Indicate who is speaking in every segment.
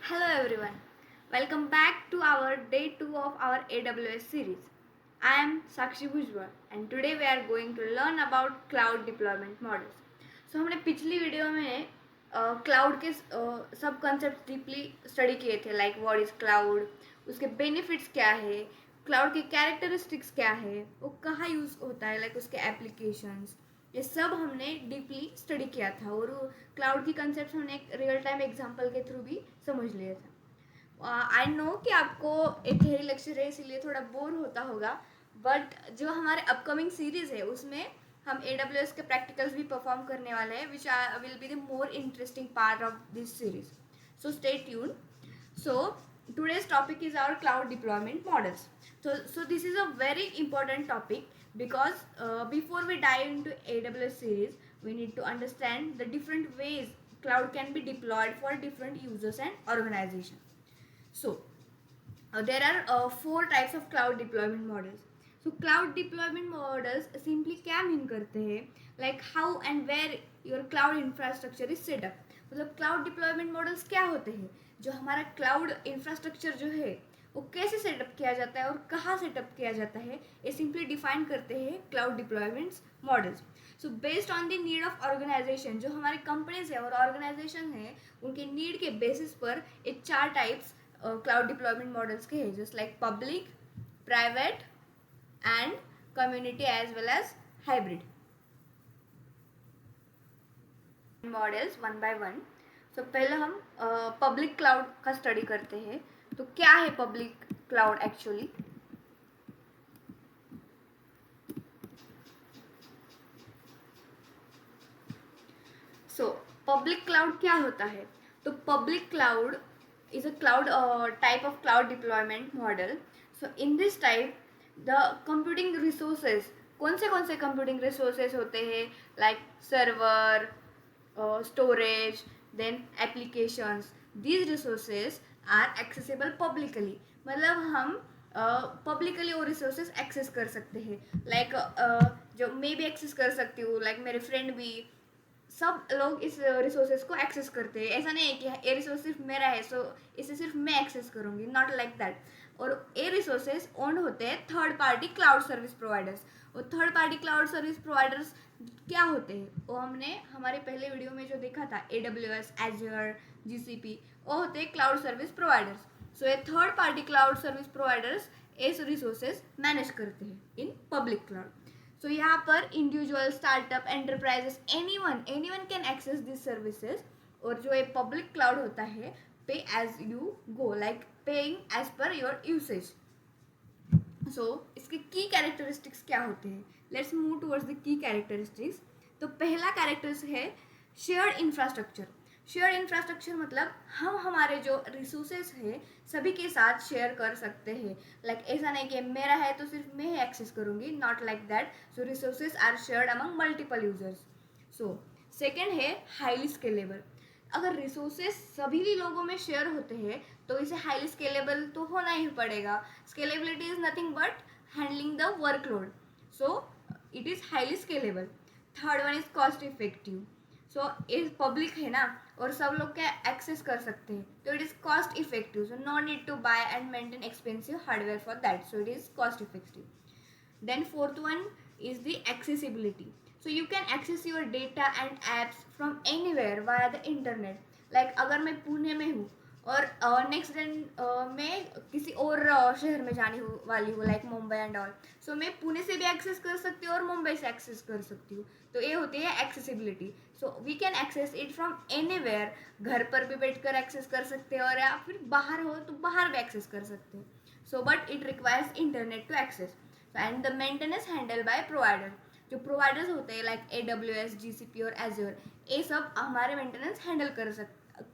Speaker 1: Hello everyone, welcome back to our day 2 of our AWS series. I am Sakshi Bhujbal and today we are going to learn about cloud deployment models. So हमने पिछली video में cloud के सब concept deeply study किए थे like what is cloud, उसके benefits क्या है, क्लाउड के कैरेक्टरिस्टिक्स क्या है, वो कहाँ यूज़ होता है, लाइक उसके एप्लीकेशंस, ये सब हमने डीपली स्टडी किया था और क्लाउड की कंसेप्ट हमने एक रियल टाइम एग्जांपल के थ्रू भी समझ लिया था. आई नो कि आपको एक थ्योरी लेक्चर है इसीलिए थोड़ा बोर होता होगा, बट जो हमारे अपकमिंग सीरीज़ है उसमें हम AWS के प्रैक्टिकल्स भी परफॉर्म करने वाले हैं which will be the more interesting part of this series. So stay tune. So today's topic is our cloud deployment models. So this is a very important topic because before we dive into AWS series, we need to understand the different ways cloud can be deployed for different users and organizations. So there are four types of cloud deployment models. So cloud deployment models simply क्या mean करते हैं, like how and where your cloud infrastructure is set up. मतलब cloud deployment models क्या होते हैं, जो हमारा cloud infrastructure जो है वो कैसे सेटअप किया जाता है और कहाँ सेटअप किया जाता है, ये सिंपली डिफाइन करते हैं cloud deployments models. So based on the need of organisation, जो हमारे कंपनीज है और ऑर्गेनाइजेशन है उनके नीड के बेसिस पर ये चार टाइप्स क्लाउड डिप्लॉयमेंट मॉडल्स के हैं, just like public, private and community as well as hybrid models one by one. So पहले हम पब्लिक क्लाउड का स्टडी करते हैं. तो क्या है public cloud actually? So public cloud क्या होता है? तो public cloud is a cloud type of cloud deployment model. So in this type the computing resources, कौन से computing resources होते हैं, like server, storage, then applications, these resources are accessible publicly. मतलब हम पब्लिकली वो रिसोर्सेज एक्सेस कर सकते हैं, लाइक जो मैं भी एक्सेस कर सकती हूँ, लाइक मेरे फ्रेंड भी, सब लोग इस रिसोर्सेज को एक्सेस करते हैं. ऐसा नहीं है कि ये रिसोर्स सिर्फ मेरा है सो इसे सिर्फ मैं एक्सेस करूँगी, नॉट लाइक दैट. और ये रिसोर्सेज ओन होते हैं third party cloud service providers. और third party cloud service providers क्या होते हैं वो हमने हमारे पहले वीडियो में जो देखा था, AWS, Azure, GCP, वो होते हैं क्लाउड सर्विस प्रोवाइडर्स. सो ये third party cloud service providers ये रिसोर्सेज मैनेज करते हैं इन पब्लिक क्लाउड. सो यहाँ पर individual, startup, enterprises, anyone can access this services. और जो ये पब्लिक क्लाउड होता है, pay as you go, like paying as per your usage. So इसके की कैरेक्टरिस्टिक्स क्या होते हैं? Let's move towards the key characteristics. तो पहला कैरेक्टरिस्टिक है शेयर्ड इंफ्रास्ट्रक्चर. शेयर इंफ्रास्ट्रक्चर मतलब हम हमारे जो रिसोर्सेज है सभी के साथ शेयर कर सकते हैं. लाइक ऐसा नहीं कि मेरा है तो सिर्फ मैं ही एक्सेस करूँगी, not like that. So resources are shared among multiple users. So second है हाईली स्केलेबल. अगर रिसोर्सेज सभी लोगों में शेयर होते हैं तो इसे हाईली स्केलेबल तो होना ही पड़ेगा. Scalability is nothing but handling the workload. So it is highly scalable. Third one is cost effective. So ये पब्लिक है ना और सब लोग क्या एक्सेस कर सकते हैं, तो it is cost effective. So no need to buy and maintain expensive hardware for that. So it is cost effective. Then fourth one is the accessibility. So you can access your data and apps from anywhere via the internet. Like अगर मैं पुणे में हूँ और next दिन मैं किसी और शहर में जाने वाली हूँ, लाइक मुंबई एंड ऑल, सो मैं पुणे से भी एक्सेस कर सकती हूँ और मुंबई से एक्सेस कर सकती हूँ. तो ये होती है accessibility. So we can access it from anywhere. घर पर भी बैठ कर एक्सेस कर सकते हैं और या फिर बाहर हो तो बाहर भी एक्सेस कर सकते हैं. So but it requires internet to access. And the maintenance handle by provider. जो प्रोवाइडर्स होते हैं लाइक AWS, GCP और Azure, ये सब हमारे मेंटेनेंस हैंडल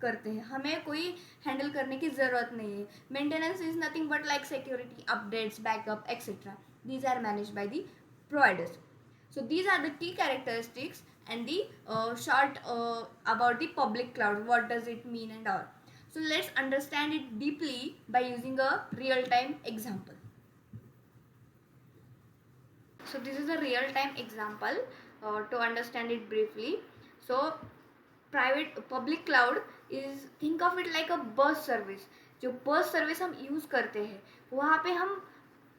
Speaker 1: करते हैं. हमें कोई हैंडल करने की ज़रूरत नहीं है. Maintenance is nothing but like security, updates, backup etcetera. These are manage by the providers. So these are the key characteristics and the short about the public cloud. What does it mean and all. So let's understand it deeply by using a real-time example. So this is a real-time example to understand it briefly. So public cloud is think of it like a bus service. जो bus service हम use करते हैं वहाँ पे हम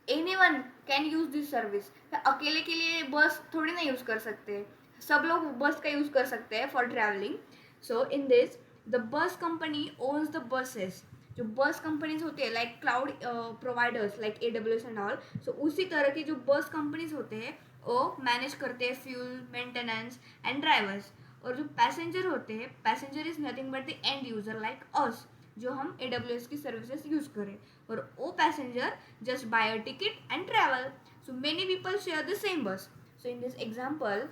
Speaker 1: anyone can use this service. अकेले के लिए बस थोड़ी ना यूज कर सकते हैं, सब लोग बस का यूज कर सकते हैं for travelling. So in this the bus company owns the buses. जो बस कंपनीज होते हैं like cloud providers like AWS and all, so उसी तरह की जो बस कंपनीज होते हैं वो मैनेज करते हैं फ्यूल, मेंटेनेंस एंड ड्राइवर्स. और जो पैसेंजर होते हैं, passenger is nothing but the end user like us, जो हम AWS की सर्विसेज यूज करें. और वो passenger just buy a ticket and travel. So many people share the same bus. So in this example,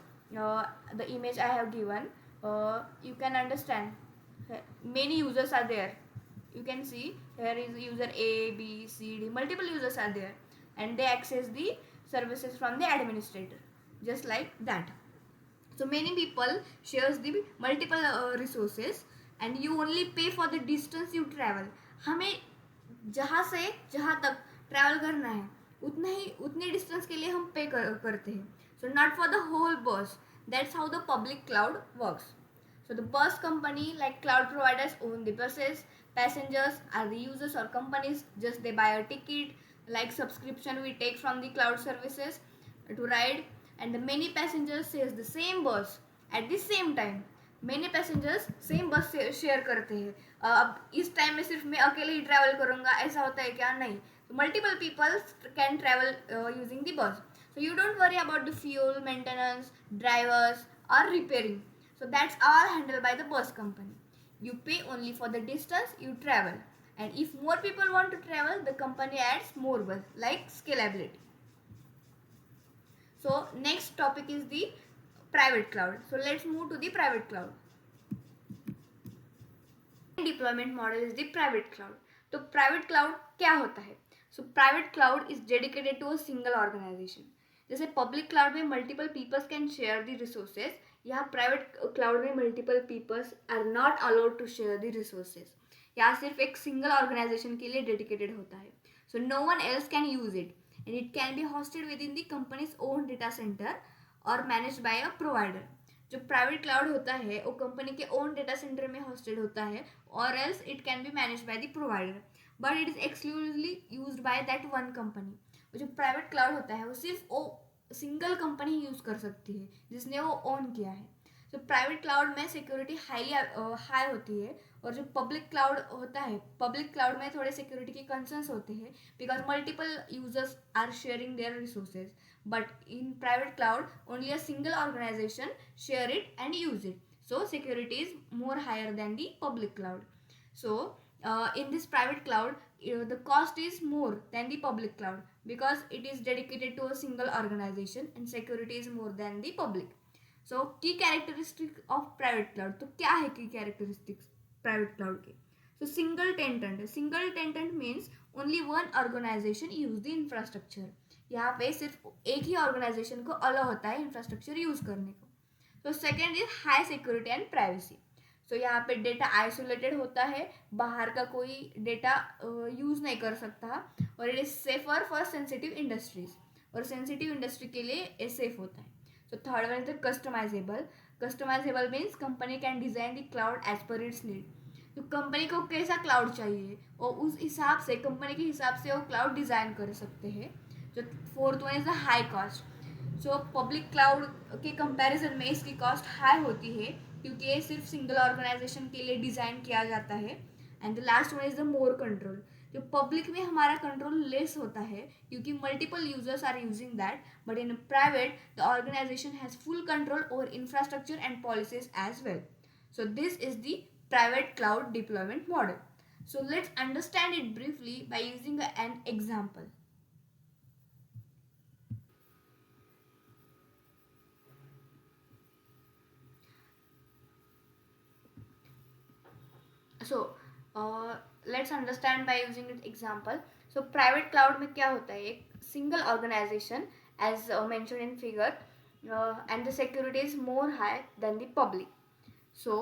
Speaker 1: the image I have given, you can understand many users are there. You can see here is user A, B, C, D. Multiple users are there, and they access the services from the administrator, just like that. So many people shares the multiple resources, and you only pay for the distance you travel. हमें जहाँ से जहाँ तक travel करना है उतने distance के लिए हम करते हैं. So not for the whole bus. That's how the public cloud works. So the bus company like cloud providers own the buses. Passengers are the users or companies. Just they buy a ticket like subscription we take from the cloud services to ride. And the many passengers says the same bus at the same time. Many passengers same बस share करते हैं. अब इस time में सिर्फ मैं अकेले ही travel करूँगा ऐसा होता है क्या? नहीं. Multiple people can travel using the bus. So you don't worry about the fuel, maintenance, drivers or repairing. So that's all handled by the bus company. You pay only for the distance you travel. And if more people want to travel, the company adds more bus, like scalability. So next topic is the private cloud. So let's move to the private cloud. Deployment model is the private cloud. तो private cloud क्या होता है? So private cloud is dedicated to a single organization. जैसे public cloud में multiple peoples can share the resources, यहाँ private cloud में multiple peoples are not allowed to share the resources. यहाँ सिर्फ एक सिंगल ऑर्गेनाइजेशन के लिए डेडिकेटेड होता है. So no one else can use it, and it can be hosted within the company's own data centre और manage by a provider. जो private cloud होता है वो कंपनी के ओन डेटा सेंटर में होस्टेड होता है, और else it can be manage by the provider, but it is exclusively used by that one company. जो प्राइवेट क्लाउड होता है वो सिर्फ वो सिंगल कंपनी यूज़ कर सकती है जिसने वो ओन किया है. तो प्राइवेट क्लाउड में सिक्योरिटी हाई होती है, और जो पब्लिक क्लाउड होता है, पब्लिक क्लाउड में थोड़े सिक्योरिटी के कंसर्न्स होते हैं because multiple users are sharing their resources. But in private cloud only a single organisation share it and use it, so security is more higher than the public cloud. So in this private cloud the cost is more than the public cloud because it is dedicated to a single organization, and security is more than the public. So key characteristic of private cloud. तो क्या है key characteristics private cloud के? So single tenant means only one organization use the infrastructure. यहाँ पे सिर्फ एक ही organisation को allow होता है इंफ्रास्ट्रक्चर यूज करने को. तो second is high security and privacy. So यहाँ पे डेटा आइसोलेटेड होता है, बाहर का कोई डेटा यूज़ नहीं कर सकता, और it is safer for sensitive industries, और सेंसिटिव इंडस्ट्री के लिए ये सेफ होता है. So third one is the customisable means company can design the cloud as per its need. तो कंपनी को कैसा क्लाउड चाहिए और उस हिसाब से कंपनी के हिसाब से वो क्लाउड डिज़ाइन कर सकते हैं. जो fourth one is the high cost. So public cloud के कंपैरिजन में इसकी कॉस्ट हाई होती है क्योंकि ये सिर्फ सिंगल ऑर्गेनाइजेशन के लिए डिज़ाइन किया जाता है. And the last one is the more control. जो पब्लिक में हमारा कंट्रोल लेस होता है क्योंकि multiple users are using that, but in private the organization has full control over infrastructure and policies as well. So this is the private cloud deployment model. So let's understand it briefly by using an example. So let's understand by using an example. So private cloud में क्या होता है? एक single organization as mentioned in figure, and the security is more high than the public. So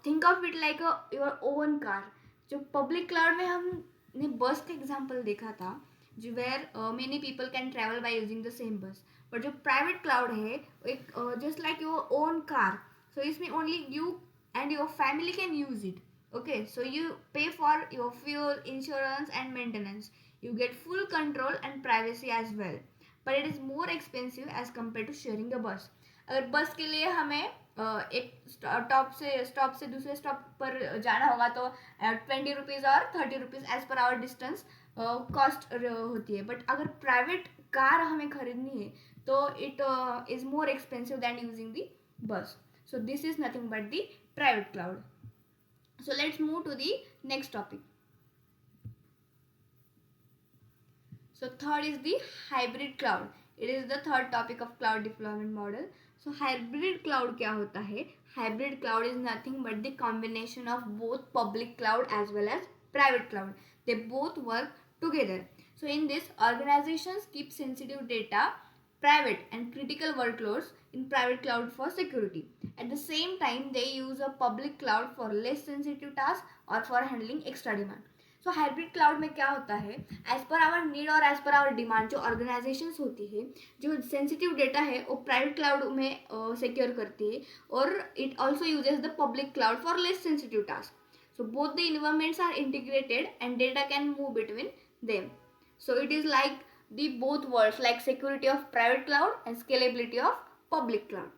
Speaker 1: think of it like your own car. जो public cloud में हमने bus का example देखा था, जो where many people can travel by using the same bus, but जो private cloud है एक just like your own car. So इसमें only you and your family can use it. Okay, so you pay for your fuel, insurance and maintenance. You get full control and privacy as well, but it is more expensive as compared to sharing a bus. अगर बस के लिए हमें एक stop से दूसरे stop पर जाना होगा तो 20 रुपीज़ और 30 rupees as per our distance cost होती है. बट अगर प्राइवेट कार हमें खरीदनी है तो it is more expensive than using the bus. So this is nothing but the private cloud. So let's move to the next topic. So third is the hybrid cloud. It is the third topic of cloud deployment model. So hybrid cloud क्या होता है? Hybrid cloud is nothing but the combination of both public cloud as well as private cloud. They both work together. So in this, organizations keep sensitive data, private and critical workloads in private cloud for security. At the same time, they use a public cloud for less sensitive tasks or for handling extra demand. So hybrid cloud में क्या होता है, as per our need और as per our demand जो organisations होती है, जो sensitive data है वो प्राइवेट क्लाउड में सिक्योर करती है, और it also uses the public cloud for less sensitive task. So both the environments are integrated and data can move between them. So it is like the both worlds, like security of private cloud and scalability of public cloud.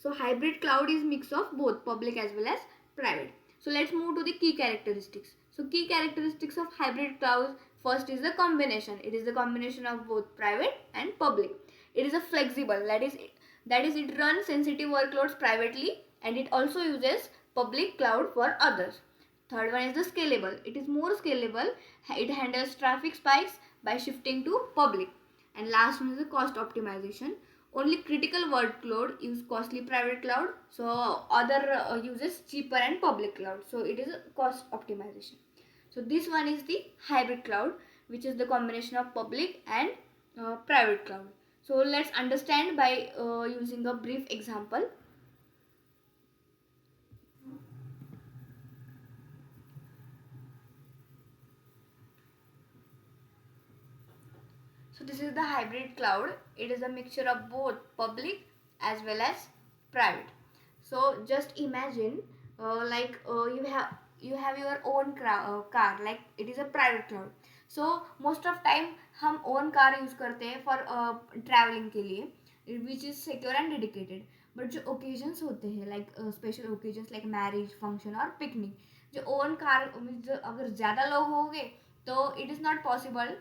Speaker 1: So hybrid cloud is mix of both public as well as private. So let's move to the key characteristics. So key characteristics of hybrid cloud, first is the combination. It is the combination of both private and public. It is a flexible, that is it runs sensitive workloads privately and it also uses public cloud for others. Third one is the scalable. It is more scalable. It handles traffic spikes by shifting to public. And last one is the cost optimization. Only critical workload use costly private cloud. So other uses cheaper and public cloud. So it is a cost optimization. So this one is the hybrid cloud, which is the combination of public and private cloud. So let's understand by using a brief example. So this is the hybrid cloud. It is a mixture of both public as well as private. So just imagine you have your own car, like it is a private cloud. So most of time हम own car use करते हैं for traveling के लिए, which is secure and dedicated. But जो occasions होते हैं, like special occasions like marriage, function और picnic, जो own car अगर ज़्यादा लोग होंगे तो it is not possible.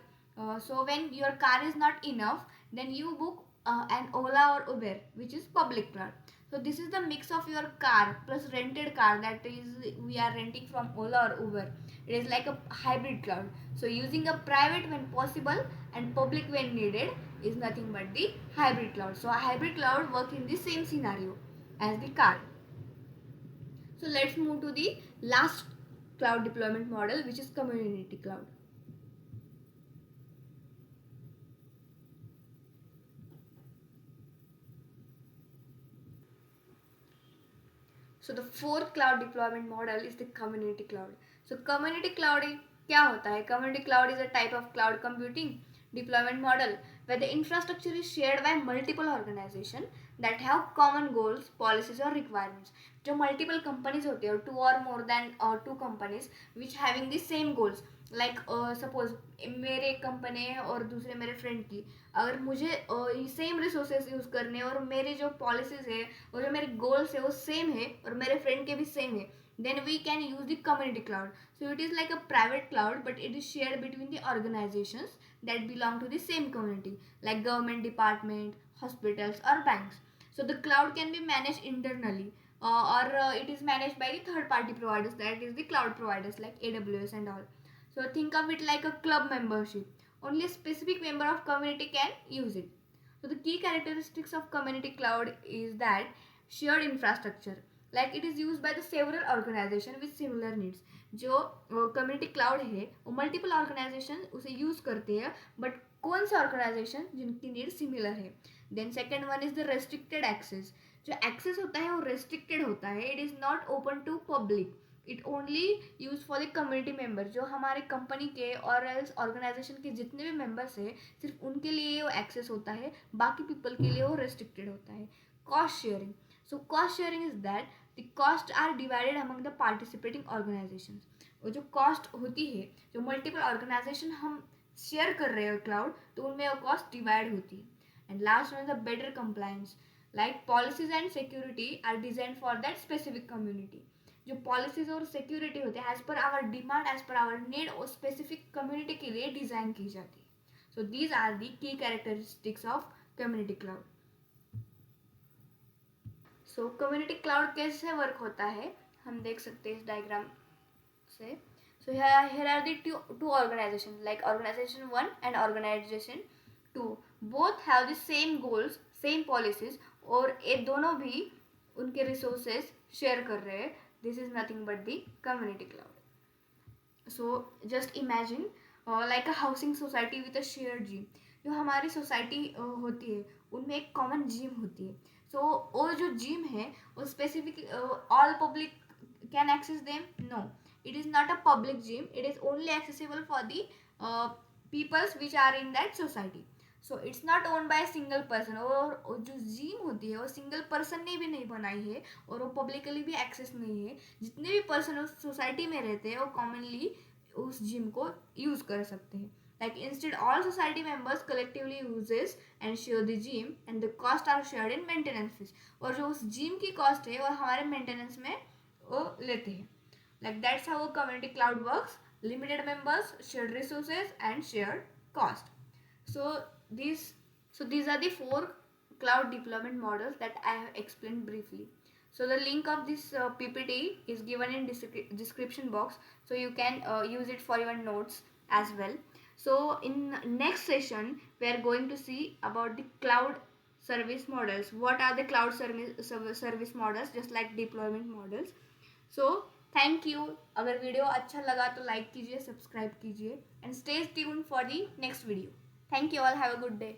Speaker 1: So when your car is not enough, then you book an Ola or Uber, which is public cloud. So this is the mix of your car plus rented car, that is we are renting from Ola or Uber. It is like a hybrid cloud. So using a private when possible and public when needed is nothing but the hybrid cloud. So a hybrid cloud works in the same scenario as the car. So let's move to the last cloud deployment model, which is community cloud. So the fourth cloud deployment model is the community cloud. So community cloud क्या होता है? Community cloud is a type of cloud computing deployment model where the infrastructure is shared by multiple organizations that have common goals, policies or requirements. जो multiple companies होते हैं, two or more than two companies which having the same goals. Like suppose मेरे एक company है और दूसरे मेरे friend की, अगर मुझे सेम रिसोर्सेज यूज़ करने और मेरे जो पॉलिसीज है और जो मेरे गोल्स है वो सेम है और मेरे फ्रेंड के भी सेम है, then we can use the community cloud. So it is like a private cloud, but it is shared between the organizations that belong to the same community, like government department, hospitals or banks. So the cloud can be managed internally or it is managed by the third party providers, that is the cloud providers like AWS and all. So think of it like a club membership. Only a specific member of community can use it. So the key characteristics of community cloud is that shared infrastructure, like it is used by the several organization with similar needs. जो community cloud है वो multiple organisation उसे use करते हैं, but कौन से organization जिनकी need similar है. Then second one is the restricted access. जो एक्सेस होता है वो रेस्ट्रिक्टेड होता है, it is not open to public, it only use for the community member. जो हमारे कंपनी के और एल्स ऑर्गेनाइजेशन के जितने भी मेम्बर्स हैं सिर्फ उनके लिए वो एक्सेस होता है, बाकी पीपल के लिए वो रेस्ट्रिक्टेड होता है. Cost sharing. So cost sharing is that the cost are divided among the participating organization. वो जो कॉस्ट होती है, जो मल्टीपल ऑर्गेनाइजेशन हम शेयर कर रहे हो क्लाउड, तो उनमें वो कॉस्ट डिवाइड होती है. And last one is the better compliance. Like policies and security are design for that specific community. जो पॉलिसीज और सिक्योरिटी होती है as per our demand, as per our need, और स्पेसिफिक कम्युनिटी के लिए design की जाती है. सो दीज आर दी की characteristics of community cloud. So community cloud कैसे वर्क होता है हम देख सकते हैं इस डायग्राम से. सो here are the two organizations, like organization 1 and organization 2. both have the same goals, same policies, और ये दोनों भी उनके रिसोर्सेज शेयर कर रहे हैं. This is nothing but the community cloud. So just imagine like a housing society with a share gym. जो हमारी सोसाइटी होती है उनमें एक कॉमन जिम होती है. सो वो जो जिम है वो specific all public can access them? No, it is not a public gym, it is only accessible for the peoples which are in that society. So it's not owned by a single person. और जो gym होती है वो single person ने भी नहीं बनाई है और वो पब्लिकली भी एक्सेस नहीं है. जितने भी पर्सन उस सोसाइटी में रहते हैं वो कॉमनली उस जिम को यूज कर सकते हैं. Like instead all society members collectively uses and share the gym and the cost are shared in maintenance fees. और जो उस जिम की कॉस्ट है वो हमारे मेंटेनेंस में वो लेते हैं. Like that's how a community cloud works. Limited members, shared resources, and shared cost. So these these are the 4 cloud deployment models that I have explained briefly. So the link of this PPT is given in description box, so you can use it for your notes as well. So in next session we are going to see about the cloud service models. What are the cloud service models, just like deployment models. So thank you. अगर video अच्छा लगा तो like कीजिए, subscribe कीजिए, and stay tuned for the next video. Thank you all. Have a good day.